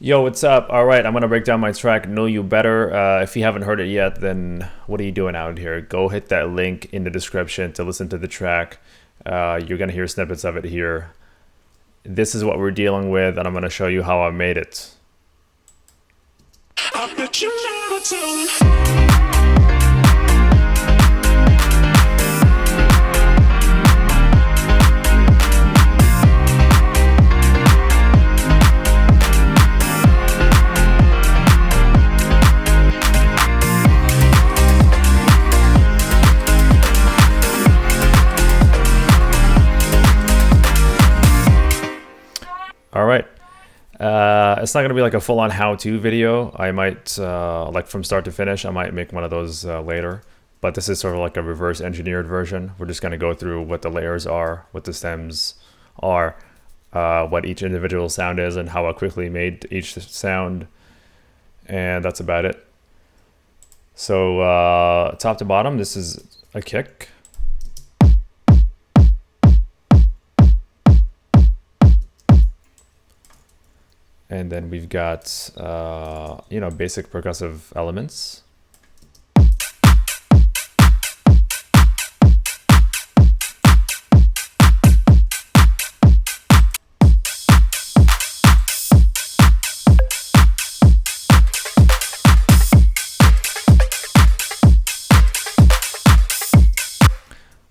Yo, what's up? All right, I'm gonna break down my track Know You Better. If you haven't heard it yet, then what are you doing out here? Go hit that link in the description to listen to the track. You're gonna hear snippets of it here. This is what we're dealing with, and I'm gonna show you how I made it. I bet you never tell me. All right. It's not going to be like a full-on how-to video. I might, like from start to finish, I might make one of those later. But this is sort of like a reverse engineered version. We're just going to go through what the layers are, what the stems are, what each individual sound is, and how I quickly made each sound. And that's about it. So top to bottom, this is a kick. And then we've got, basic percussive elements.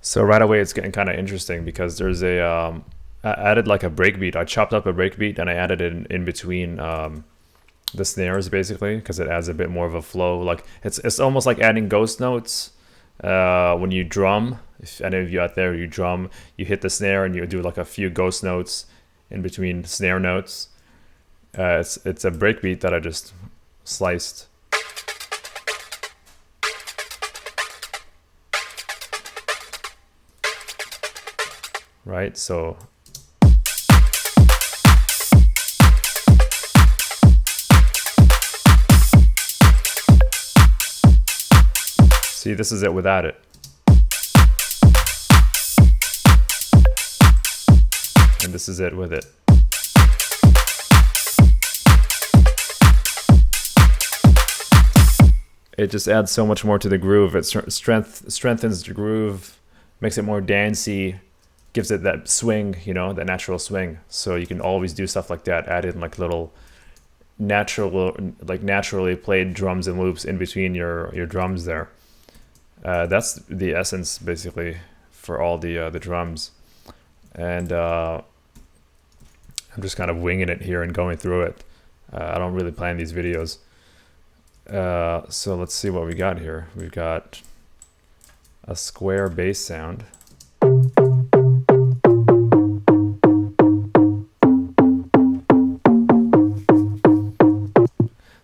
So right away, it's getting kind of interesting because there's I added like a breakbeat. I chopped up a breakbeat and I added it in between the snares basically because it adds a bit more of a flow. Like it's almost like adding ghost notes when you drum. If any of you out there, you drum, you hit the snare and you do like a few ghost notes in between snare notes. It's a breakbeat that I just sliced. Right, so see, this is it without it. And this is it with it. It just adds so much more to the groove. It strengthens the groove, makes it more dancey, gives it that swing, that natural swing. So you can always do stuff like that, add in like little naturally played drums and loops in between your drums there. That's the essence basically for all the drums, and I'm just kind of winging it here and going through it. I don't really plan these videos. So let's see what we got here. We've got a square bass sound.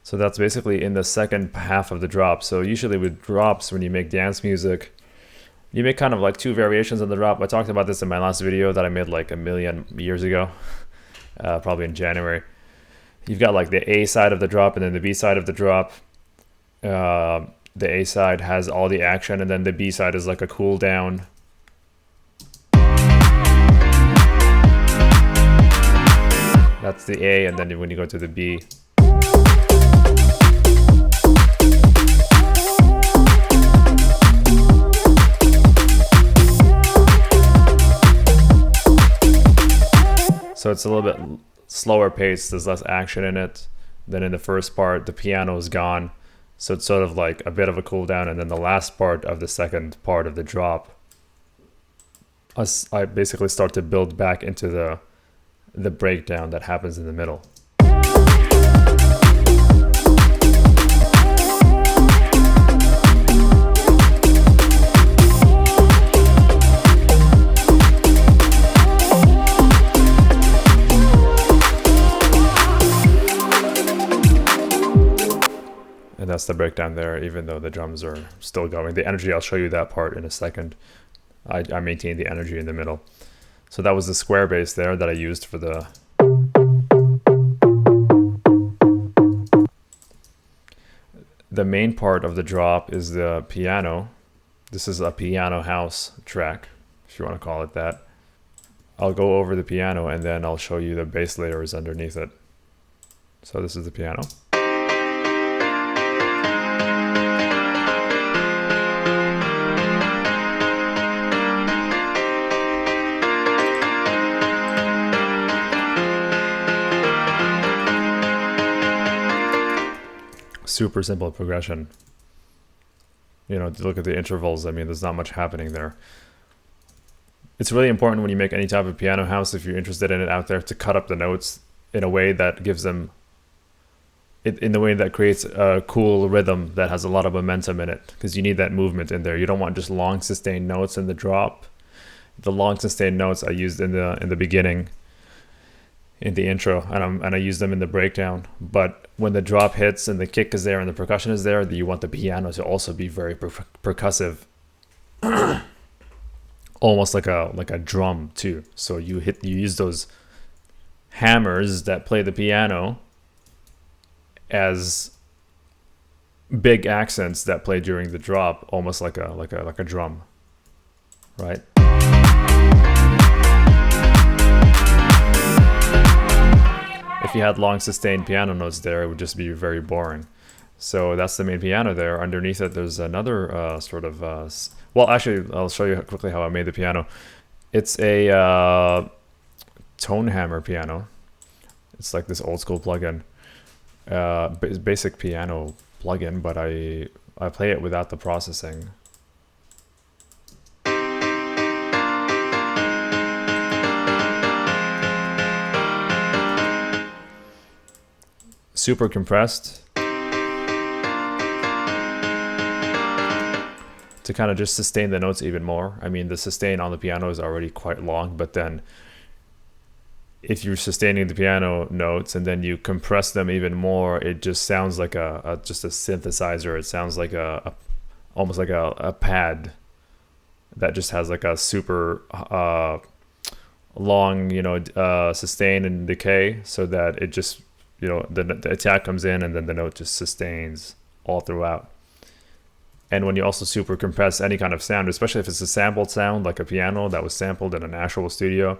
So that's basically in the second half of the drop. So usually with drops, when you make dance music, you make kind of like two variations on the drop. I talked about this in my last video that I made like a million years ago, probably in January. You've got like the A side of the drop and then the B side of the drop. The A side has all the action and then the B side is like a cool down. That's the A, and then when you go to the B, so it's a little bit slower paced, there's less action in it than in the first part. The piano is gone, so it's sort of like a bit of a cool down, and then the last part of the second part of the drop, I basically start to build back into the breakdown that happens in the middle. And that's the breakdown there, even though the drums are still going. The energy, I'll show you that part in a second. I maintain the energy in the middle. So that was the square bass there that I used for the... The main part of the drop is the piano. This is a piano house track, if you want to call it that. I'll go over the piano and then I'll show you the bass layers underneath it. So this is the piano. Super simple progression. You know, to look at the intervals, I mean, there's not much happening there. It's really important when you make any type of piano house, if you're interested in it out there, to cut up the notes in a way that gives them, in the way that creates a cool rhythm that has a lot of momentum in it, because you need that movement in there. You don't want just long sustained notes in the drop. The long sustained notes I used in the beginning, in the intro, and I use them in the breakdown. But when the drop hits and the kick is there and the percussion is there, you want the piano to also be very percussive, almost like a drum too. So you use those hammers that play the piano as big accents that play during the drop, almost like a drum, right? If you had long sustained piano notes there, it would just be very boring. So that's the main piano there. Underneath it, there's another well, actually, I'll show you quickly how I made the piano. It's a tone hammer piano. It's like this old school plugin, basic piano plugin, but I play it without the processing. Super compressed to kind of just sustain the notes even more. I mean, the sustain on the piano is already quite long, but then if you're sustaining the piano notes and then you compress them even more, it just sounds like just a synthesizer. It sounds like almost like a pad that just has like a super long, sustain and decay, so that it just, the attack comes in and then the note just sustains all throughout. And when you also super compress any kind of sound, especially if it's a sampled sound like a piano that was sampled in an actual studio,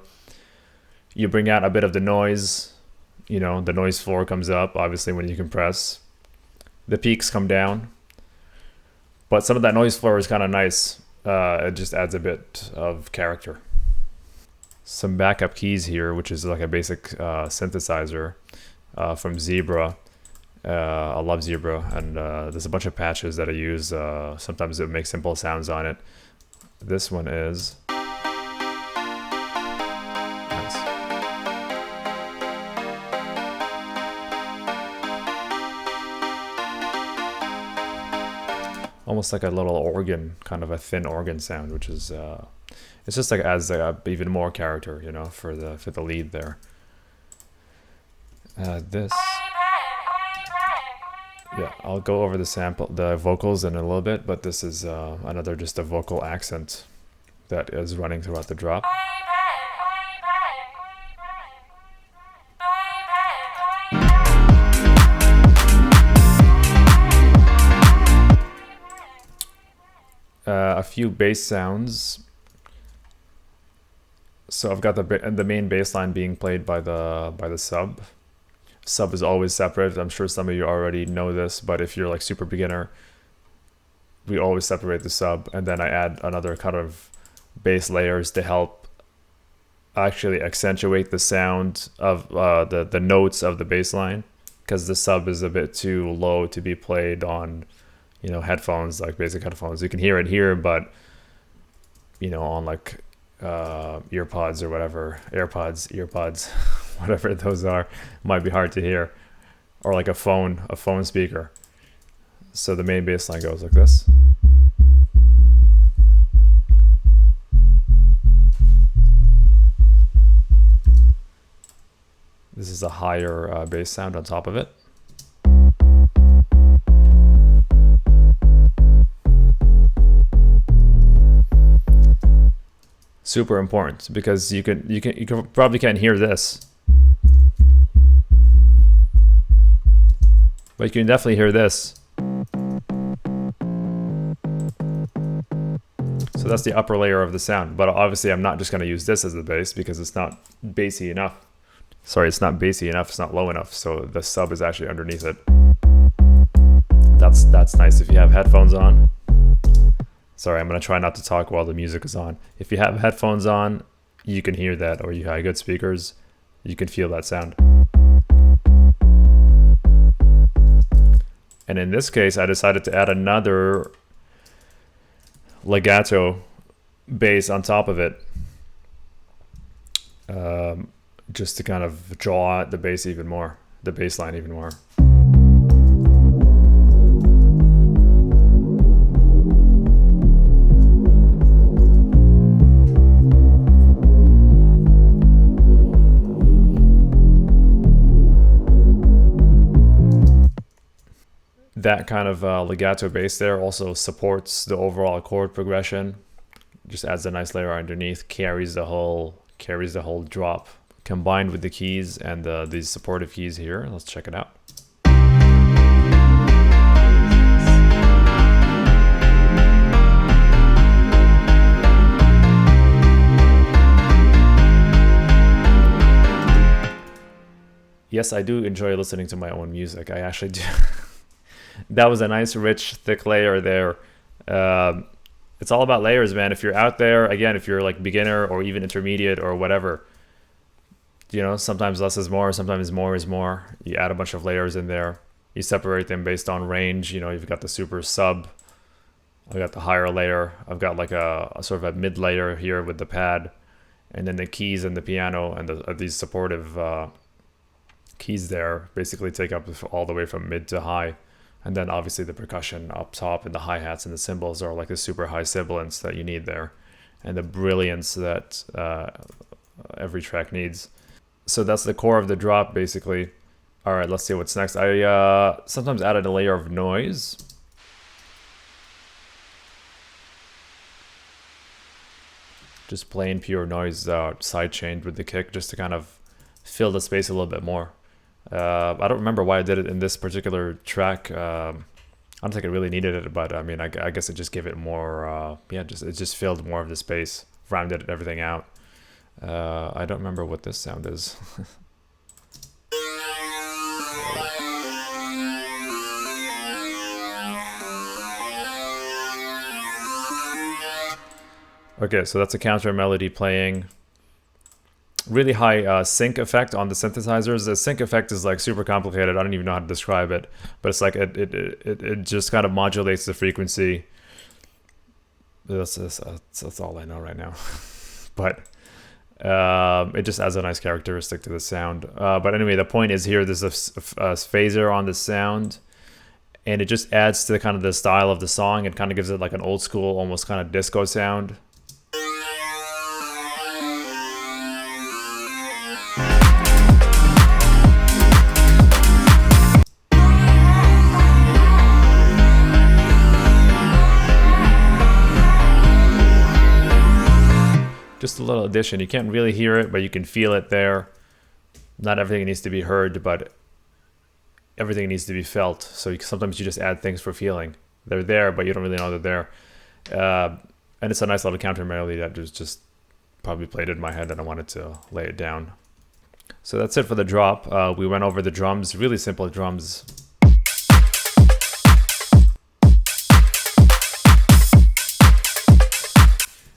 you bring out a bit of the noise. The noise floor comes up, obviously, when you compress. The peaks come down. But some of that noise floor is kind of nice. It just adds a bit of character. Some backup keys here, which is like a basic synthesizer from Zebra. I love Zebra, and there's a bunch of patches that I use. Sometimes it makes simple sounds on it. This one is nice. Almost like a little organ, kind of a thin organ sound, which is it's just like adds even more character, for the lead there. This. Yeah, I'll go over the vocals in a little bit, but this is another just a vocal accent that is running throughout the drop. A few bass sounds. So I've got the main bass line being played by the sub. Sub is always separate. I'm sure some of you already know this, but if you're like super beginner, we always separate the sub, and then I add another kind of bass layers to help actually accentuate the sound of the notes of the bass line, because the sub is a bit too low to be played on headphones, like basic headphones. You can hear it here, but on like earpods or whatever, earpods whatever those are, might be hard to hear, or like a phone speaker. So the main bass line goes like this. This is a higher bass sound on top of it. Super important, because you probably can't hear this, but you can definitely hear this. So that's the upper layer of the sound. But obviously I'm not just going to use this as the bass, because it's not bassy enough. Sorry, it's not bassy enough, it's not low enough, so the sub is actually underneath it. That's nice if you have headphones on. Sorry, I'm gonna try not to talk while the music is on. If you have headphones on, you can hear that, or you have good speakers, you can feel that sound. And in this case, I decided to add another legato bass on top of it, just to kind of draw out the bass even more, the bass line even more. That kind of legato bass there also supports the overall chord progression. Just adds a nice layer underneath, carries the whole drop, combined with the keys and these supportive keys here. Let's check it out. Yes, I do enjoy listening to my own music. I actually do. That was a nice, rich, thick layer there. It's all about layers, man. If you're out there, again, if you're like beginner or even intermediate or whatever, you know, sometimes less is more, sometimes more is more. You add a bunch of layers in there. You separate them based on range. You know, you've got the super sub. I've got the higher layer. I've got like a sort of a mid layer here with the pad. And then the keys and the piano and these supportive keys there basically take up all the way from mid to high. And then obviously the percussion up top and the hi-hats and the cymbals are like the super high sibilance that you need there. And the brilliance that every track needs. So that's the core of the drop basically. All right, let's see what's next. I sometimes added a layer of noise. Just plain pure noise sidechained with the kick just to kind of fill the space a little bit more. I don't remember why I did it in this particular track. I don't think it really needed it, but I mean, I guess it just gave it more, it just filled more of the space, rounded everything out. I don't remember what this sound is. Okay, so that's a counter melody playing. Really high sync effect on the synthesizers. The sync effect is like super complicated. I don't even know how to describe it, but it's like it just kind of modulates the frequency. That's all I know right now. But it just adds a nice characteristic to the sound. But anyway, the point is here there's a phaser on the sound, and it just adds to the kind of the style of the song. It kind of gives it like an old school, almost kind of disco sound. Just a little addition. You can't really hear it, but you can feel it there. Not everything needs to be heard, but everything needs to be felt. So sometimes you just add things for feeling. They're there, but you don't really know they're there. And it's a nice little counter melody that was just probably played in my head and I wanted to lay it down. So that's it for the drop. We went over the drums, really simple drums.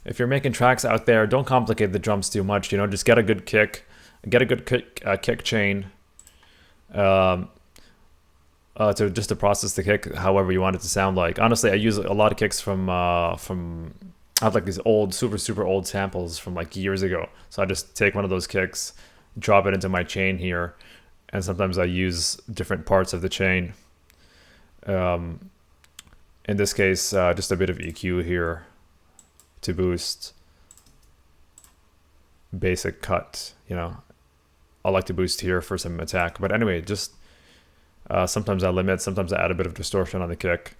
If you're making tracks out there, don't complicate the drums too much. You know, just get a good kick, kick chain, to process the kick however you want it to sound like. Honestly, I use a lot of kicks from I have like these old, super old samples from like years ago. So I just take one of those kicks, drop it into my chain here, and sometimes I use different parts of the chain. In this case, just a bit of EQ here to boost basic cut, you know. I like to boost here for some attack, but anyway, just sometimes I limit, sometimes I add a bit of distortion on the kick.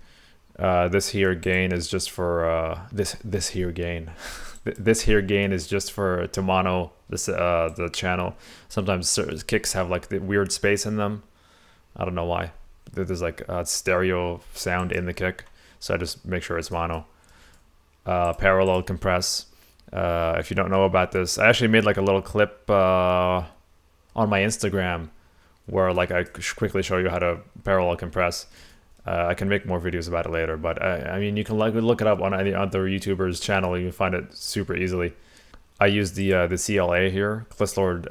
This here gain is just for this here gain is just for to mono the channel. Sometimes kicks have like the weird space in them. I don't know why. There's like a stereo sound in the kick, so I just make sure it's mono. Parallel compress. If you don't know about this, I actually made like a little clip on my Instagram, where like I quickly show you how to parallel compress. I can make more videos about it later, but I mean, you can like look it up on any other YouTuber's channel. You can find it super easily. I use the CLA here, Clisslord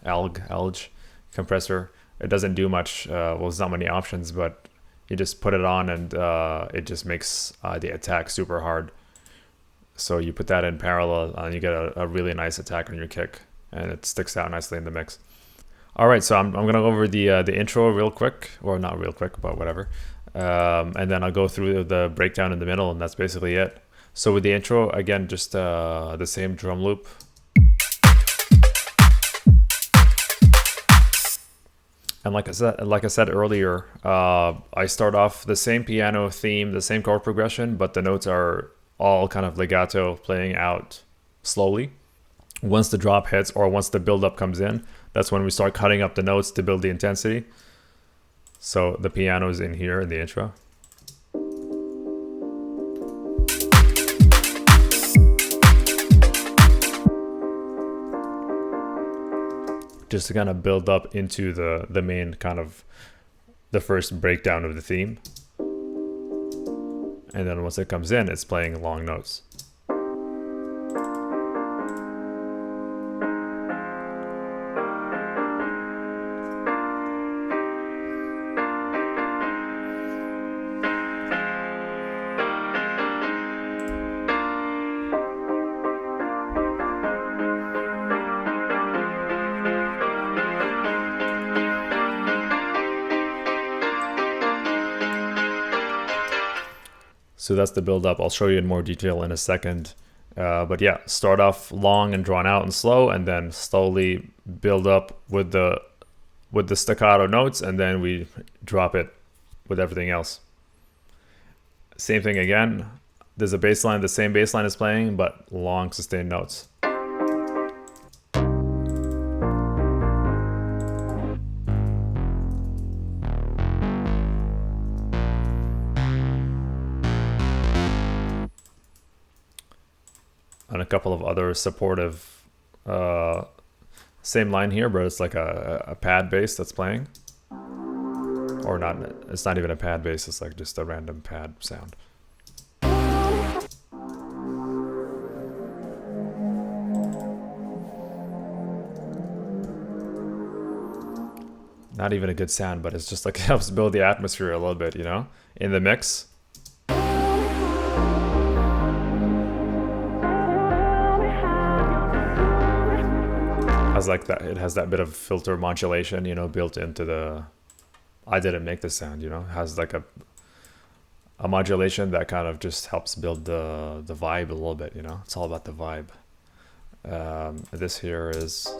Alg compressor. It doesn't do much. Well, there's not many options, but you just put it on and it just makes the attack super hard. So you put that in parallel and you get a really nice attack on your kick, and it sticks out nicely in the mix. All right, so I'm gonna go over the intro real quick, or not real quick, but whatever, and then I'll go through the breakdown in the middle, and that's basically it. So with the intro, again, just the same drum loop. And like I said earlier, I start off the same piano theme, the same chord progression, but the notes are all kind of legato, playing out slowly. Once the drop hits or once the build-up comes in, that's when we start cutting up the notes to build the intensity. So the piano is in here in the intro. Just to kind of build up into the main kind of the first breakdown of the theme. And then once it comes in, it's playing long notes. So that's the build up. I'll show you in more detail in a second. But yeah, start off long and drawn out and slow, and then slowly build up with the staccato notes, and then we drop it with everything else. Same thing again. There's a bass line, the same bass line is playing, but long sustained notes. And a couple of other supportive, same line here, but it's like a pad bass that's playing. Or not, it's not even a pad bass, it's like just a random pad sound. Not even a good sound, but it's just like it helps build the atmosphere a little bit, you know, in the mix. Like that, it has that bit of filter modulation, you know, built into the. I didn't make the sound, you know. It has like a modulation that kind of just helps build the vibe a little bit, you know. It's all about the vibe. This here is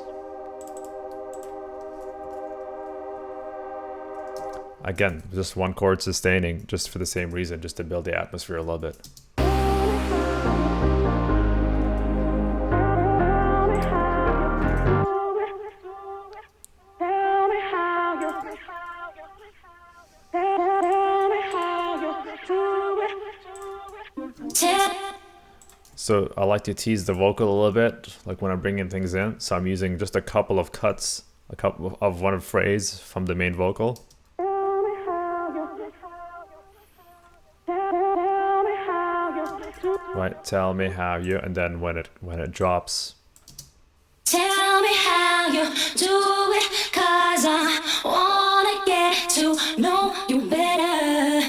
again just one chord sustaining, just for the same reason, just to build the atmosphere a little bit. So I like to tease the vocal a little bit, like when I'm bringing things in. So I'm using just a couple of cuts, a couple of one phrase from the main vocal. Right, tell me how you, and then when it drops. Tell me how you do it, 'cause I wanna get to know you better.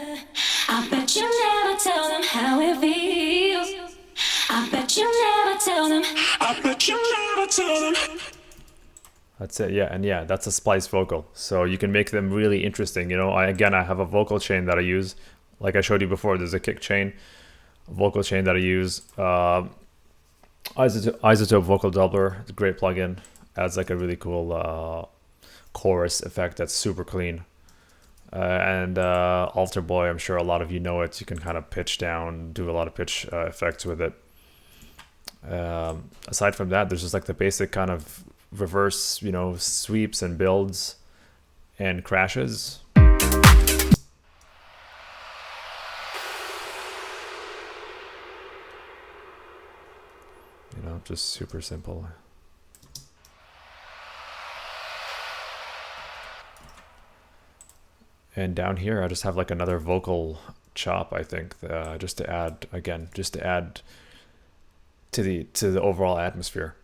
I bet you never tell them how it feels. I bet you never tell them. I bet you never tell them. That's it, yeah, and yeah, that's a splice vocal. So you can make them really interesting, you know. I have a vocal chain that I use. Like I showed you before, there's a kick chain, a vocal chain that I use. iZotope vocal doubler, it's a great plugin. Adds like a really cool chorus effect that's super clean. And Alter Boy, I'm sure a lot of you know it. You can kind of pitch down, do a lot of pitch effects with it. Aside from that, there's just like the basic kind of reverse, you know, sweeps and builds and crashes. You know, just super simple. And down here, I just have like another vocal chop, I think, just to add, again, just to add to the overall atmosphere.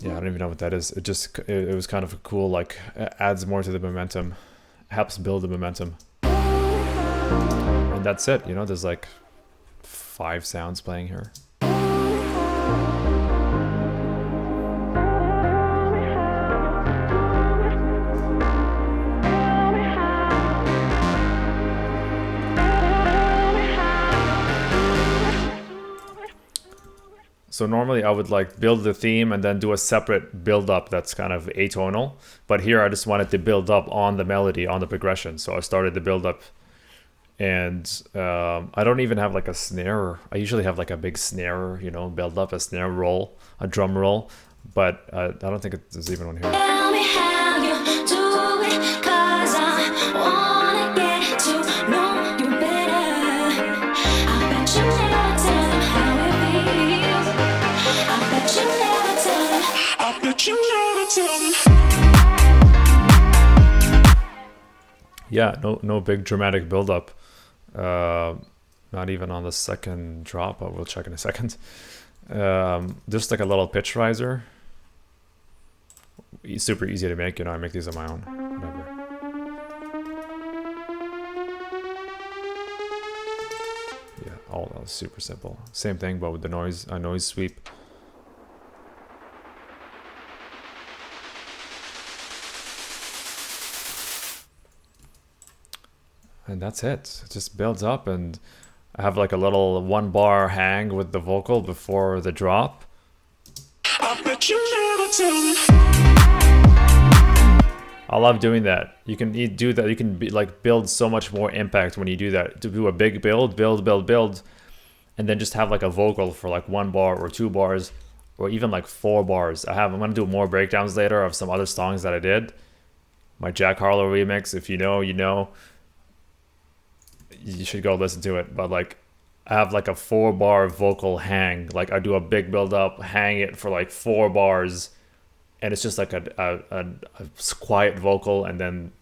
Yeah, I don't even know what that is. It was kind of a cool, like, adds more to the momentum, helps build the momentum. And that's it, you know, there's like 5 sounds playing here. So normally I would like build the theme and then do a separate build up that's kind of atonal. But here I just wanted to build up on the melody, on the progression. So I started the build up, and I don't even have like a snare. I usually have like a big snare, you know, build up, a snare roll, a drum roll. But I don't think there's even one here. Tell me how you do it, 'cause I wanna get to know you better. I bet you never tell them how it feels. I bet you never tell them. I bet you never tell them. Yeah, no big dramatic build up. Not even on the second drop, but we'll check in a second. Just like a little pitch riser. Super easy to make, you know, I make these on my own. Whatever. Yeah, all that was super simple. Same thing, but with the noise, a noise sweep. And that's it. It just builds up, and I have like a little 1 bar hang with the vocal before the drop. I bet you never tell them. I love doing that. You can do that. You can like build so much more impact when you do that. To do a big build, and then just have like a vocal for like 1 bar or 2 bars, or even like 4 bars. I'm gonna do more breakdowns later of some other songs that I did. My Jack Harlow remix. If you know, you know. You should go listen to it. But like, I have like a 4 bar vocal hang. Like I do a big build up, hang it for like 4 bars. And it's just like a quiet vocal, and then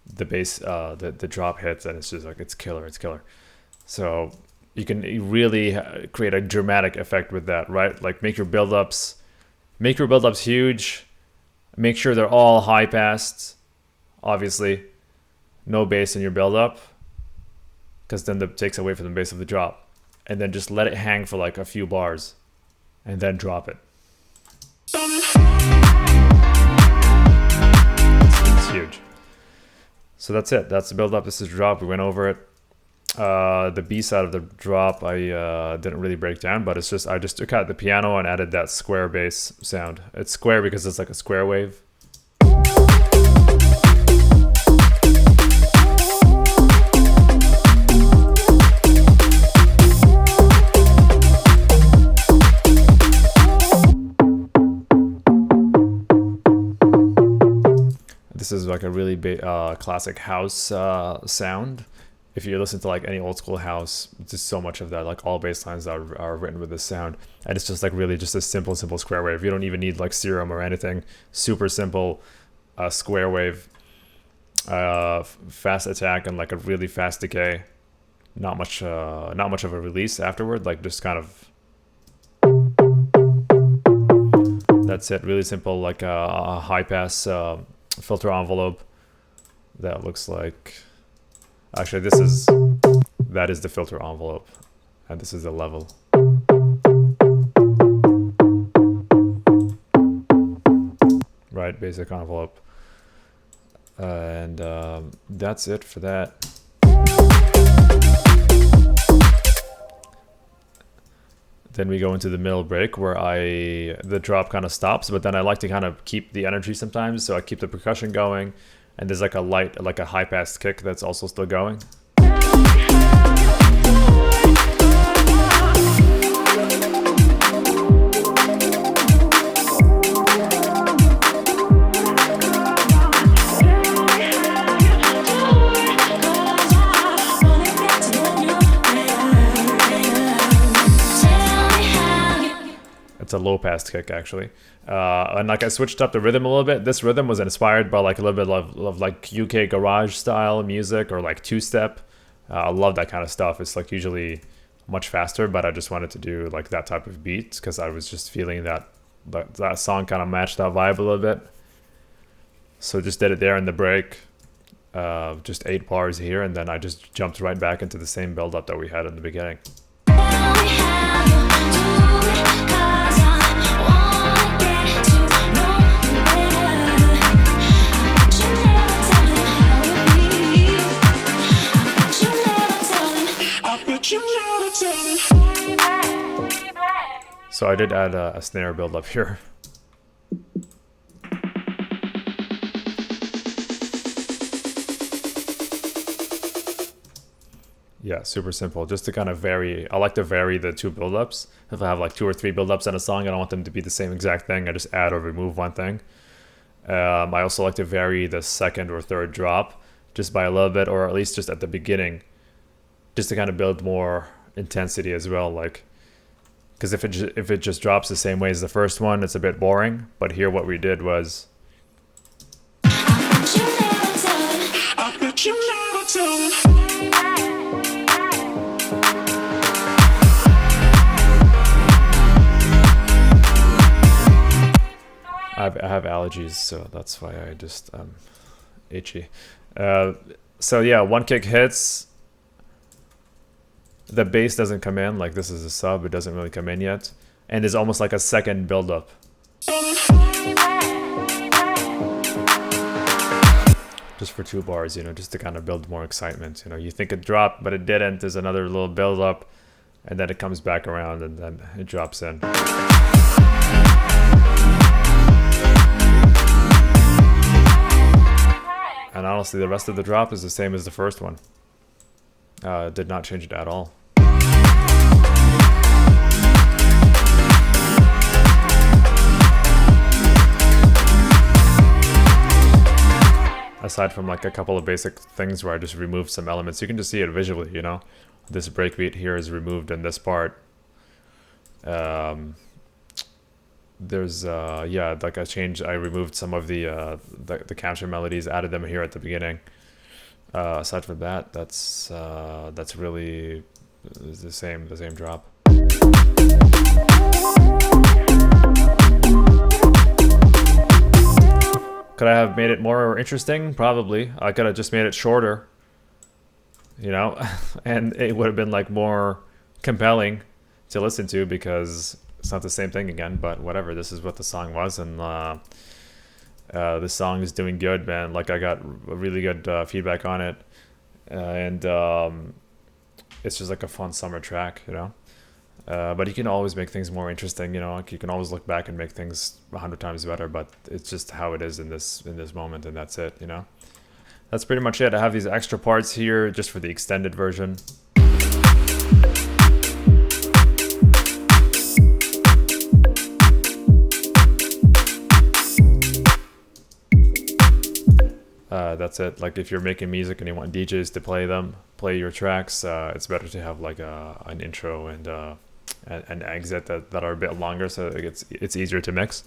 the bass, the drop hits, and it's just like, it's killer. So you can really create a dramatic effect with that, right? Like make your build-ups huge. Make sure they're all high passed, obviously. No bass in your build-up, because then that takes away from the bass of the drop. And then just let it hang for like a few bars, and then drop it. It's huge. So that's it. That's the build up. This is drop. We went over it. The B side of the drop I didn't really break down, but it's just I just took out the piano and added that square bass sound. It's square because it's like a square wave. This is like a really big classic house sound. If you listen to like any old school house, just so much of that, like all bass lines are written with this sound. And it's just like really just a simple square wave. You don't even need like Serum or anything. Super simple square wave, fast attack and like a really fast decay. Not much of a release afterward. Like just kind of. That's it. Really simple, like a high pass filter envelope. That looks like. Actually, that is the filter envelope, and this is the level. Right, basic envelope. And that's it for that. Then we go into the middle break where the drop kind of stops, but then I like to kind of keep the energy sometimes, so I keep the percussion going. And there's like a high pass kick that's also still going. It's a low pass kick actually. And like I switched up the rhythm a little bit. This rhythm was inspired by like a little bit of like UK garage style music or like two step. I love that kind of stuff. It's like usually much faster, but I just wanted to do like that type of beat because I was just feeling that song kind of matched that vibe a little bit. So just did it there in the break. Just 8 bars here, and then I just jumped right back into the same build up that we had in the beginning. So I did add a snare build up here. Yeah, super simple. Just to kind of vary. I like to vary the 2 build-ups. If I have like 2 or 3 build-ups in a song, I don't want them to be the same exact thing. I just add or remove one thing. I also like to vary the 2nd or 3rd drop just by a little bit, or at least just at the beginning, just to kind of build more intensity as well. Like, because if it just drops the same way as the first one, it's a bit boring. But here, what we did was. I have allergies, so that's why I just itchy. So yeah, 1 kick hits. The bass doesn't come in, like this is a sub, it doesn't really come in yet. And there's almost like a 2nd build-up. Just for 2 bars, you know, just to kind of build more excitement. You know, you think it dropped, but it didn't. There's another little build-up, and then it comes back around, and then it drops in. And honestly, the rest of the drop is the same as the first one. Did not change it at all. Aside from like a couple of basic things where I just removed some elements, you can just see it visually, you know. This breakbeat here is removed in this part. There's yeah, like I removed some of the capture melodies, added them here at the beginning. Aside from that, that's really the same drop. Could I have made it more interesting? Probably. I could have just made it shorter, you know, and it would have been like more compelling to listen to because it's not the same thing again, but whatever. This is what the song was, and the song is doing good, man. Like I got really good feedback on it, and it's just like a fun summer track, you know. But you can always make things more interesting, you know. Like you can always look back and make things 100 times better, but it's just how it is in this moment, and that's it, you know. That's pretty much it. I have these extra parts here just for the extended version. That's it. Like if you're making music and you want DJs to play your tracks, it's better to have like an intro and an exit that are a bit longer, so it's easier to mix.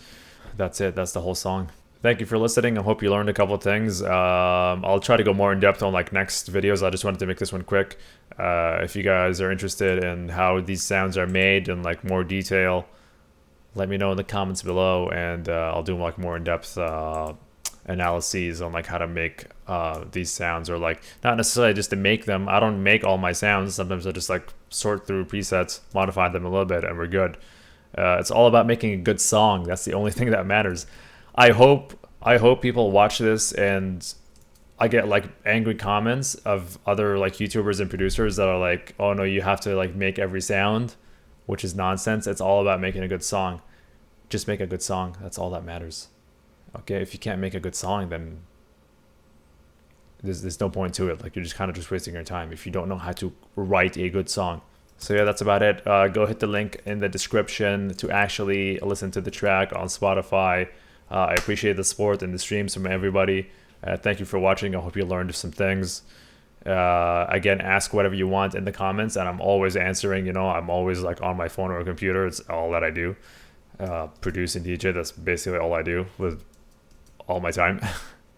That's it. That's the whole song. Thank you for listening. I hope you learned a couple of things. I'll try to go more in depth on like next videos. I just wanted to make this one quick. If you guys are interested in how these sounds are made in like more detail, let me know in the comments below, and I'll do like more in depth analyses on like how to make these sounds, or like not necessarily just to make them. I don't make all my sounds. Sometimes I just like sort through presets, modify them a little bit, and we're good. It's all about making a good song. That's the only thing that matters. I hope people watch this and I get like angry comments of other like YouTubers and producers that are like, oh no, you have to like make every sound, which is nonsense. It's all about making a good song. Just make a good song. That's all that matters. Okay, if you can't make a good song, then there's no point to it. Like you're just kind of just wasting your time if you don't know how to write a good song. So yeah, that's about it. Go hit the link in the description to actually listen to the track on Spotify. I appreciate the support and the streams from everybody. Thank you for watching. I hope you learned some things. Again, ask whatever you want in the comments, and I'm always answering. You know, I'm always like on my phone or computer. It's all that I do. produce and DJ. That's basically all I do with all my time.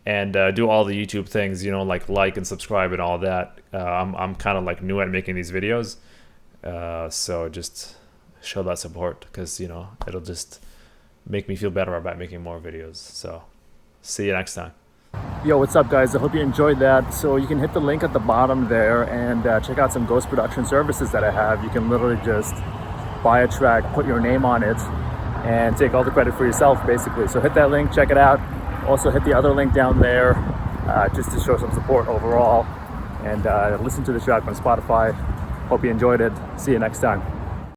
And do all the YouTube things, you know, like and subscribe and all that. I'm kind of like new at making these videos. So just show that support, because, you know, it'll just make me feel better about making more videos. So see you next time. Yo, what's up, guys? I hope you enjoyed that. So you can hit the link at the bottom there and check out some ghost production services that I have. You can literally just buy a track, put your name on it, and take all the credit for yourself, basically. So hit that link, check it out. Also hit the other link down there just to show some support overall. And listen to the track on Spotify. Hope you enjoyed it. See you next time.